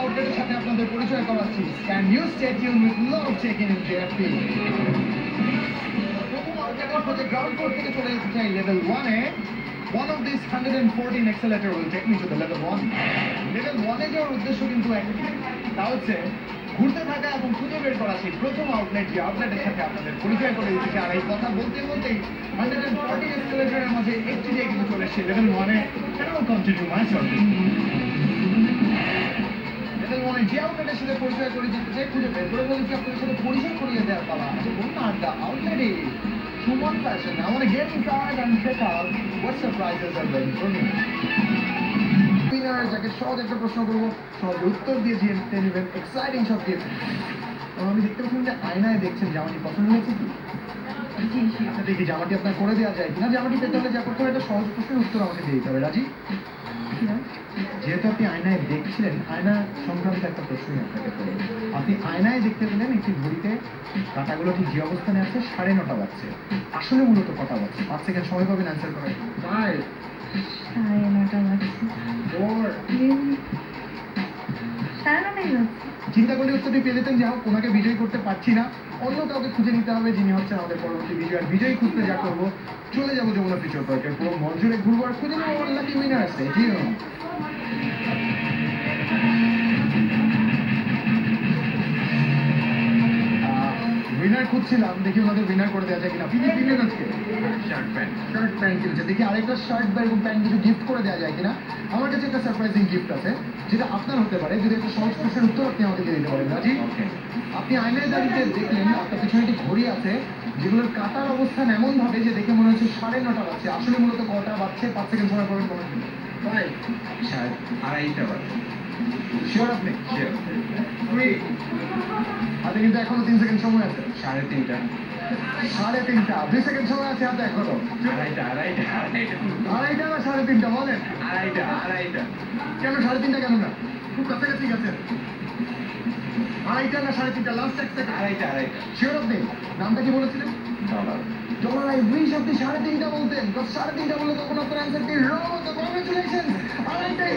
আউটলেটের সাথে আপনাদের পরিচয় করাচ্ছি। Can you stay tuned with Love Check-in in JFP? প্রথম আউটলেটের খোঁজে গ্রাউন্ড ফ্লোর থেকে চলে যেতে চাই level 1-এ। One of these 114 accelerator will take me to the level 1. Level 1-এ যাওয়ার উদ্দেশ্য কিন্তু একই। তা হচ্ছে ঘুরতে থাকা এবং খুঁজে বের করা সেই প্রথম আউটলেট, যে আউটলেটের সাথে আপনাদের পরিচয় করে দিচ্ছি। আর এই কথা বলতে বলতেই 114 এসকেলেটরের মাঝে একটি দিয়ে কিন্তু চলে এসেছে লেভেল 1-এ। Can I continue my journey? Level 1-এ যে আউটলেটের সাথে পরিচয় করে দিতে চাই, খুঁজে বের করে বলেছি আপনাদের সাথে পরিচয় করিয়ে দেওয়ার পালা। আচ্ছা বলুন না, the outlet is Suman Fashion. I want to get inside and check out what surprises are waiting for me. Winner যাকে সহজ একটা প্রশ্ন করবো, সহজ উত্তর দিয়ে জিতে নেবেন এক্সাইটিং সব গিফট। আমি দেখতে পাচ্ছি যে আয়নায় দেখছেন জামাটি পছন্দ হয়েছে কি? আচ্ছা দেখি জামাটি আপনার করে দেওয়া যায় কিনা। জামাটি পেতে হলে যা করতে হবে, একটা সহজ প্রশ্নের উত্তর আমাকে দিয়ে দিতে হবে। রাজি? যেহেতু আপনি আয়নায় দেখছিলেন, আয়না সংক্রান্ত একটা প্রশ্নই আপনাকে করবো। আপনি আয়নায় দেখতে পেলেন একটি ঘড়িতে কাঁটাগুলো ঠিক যে অবস্থানে আছে 9:30 বাজছে। আসলে মূলত কটা বাজছে? 5 সেকেন্ড সময় পাবেন অ্যান্সার করার। 5 9:30 বাজছে। 4 9:30 বাজছে। চিন্তা করলে উত্তরটি পেয়ে যেতেন। যা হোক, ওনাকে বিজয়ী করতে পারছি না, অন্য কাউকে খুঁজে নিতে হবে যিনি হচ্ছেন আমাদের পরবর্তী বিজয়ী। আর বিজয়ী খুঁজতে যা করবো, চলে যাবো যমুনা ফিচার পার্কের পুরো মঞ্জুরে ঘুরবো আর খুঁজে নেবো লাকি উইনার আছে। জি উইনার খুঁজছিলাম, দেখি ওনাদের উইনার করে দেওয়া যায় কিনা। আপনি কি কিনলেন আজকে? শার্ট প্যান্ট কিনেছে। দেখি আরেকটা শার্ট বা এরকম প্যান্ট কিছু গিফট করে দেওয়া যায় কিনা। আমার কাছে একটা সারপ্রাইজিং গিফট আছে, যেটা আপনার হতে পারে যদি একটা সহজ প্রশ্নের উত্তর আপনি আমাকে দিয়ে দিতে পারেন। রাজি? আপনি আয়নায় দাঁড়িয়ে দেখলেন আপনার পিছনে একটি ঘড়ি আছে, যেগুলোর কাটার অবস্থান এমন ভাবে যে দেখে মনে হচ্ছে 9:30 বাজছে। আসলে মূলত কটা বাজছে? 5 সেকেন্ড সময় পাবেন। কোনো ভাই 2:30 বাজছে। শিওর আপনি? শিওর। হাতে কিন্তু এখনো 3 সেকেন্ড সময় আছে। 3:30 2 সেকেন্ড সময় আছে হাতে এখনো। 2:30 না 3:30 বলেন? 2:30 কেন 3:30 কেন না? খুব কাছাকাছি গেছেন। 2:30 না 3:30? লাস্ট এক সেকেন্ড। 2:30 শিওর আপনি? নামটা কি বলেছিলেন? ডলার। আই উইশ আপনি 3:30 বলতেন। 3:30 বলে তখন আপনার অ্যান্সারটি রং হতো। কংগ্রেচুলেশন। 2:30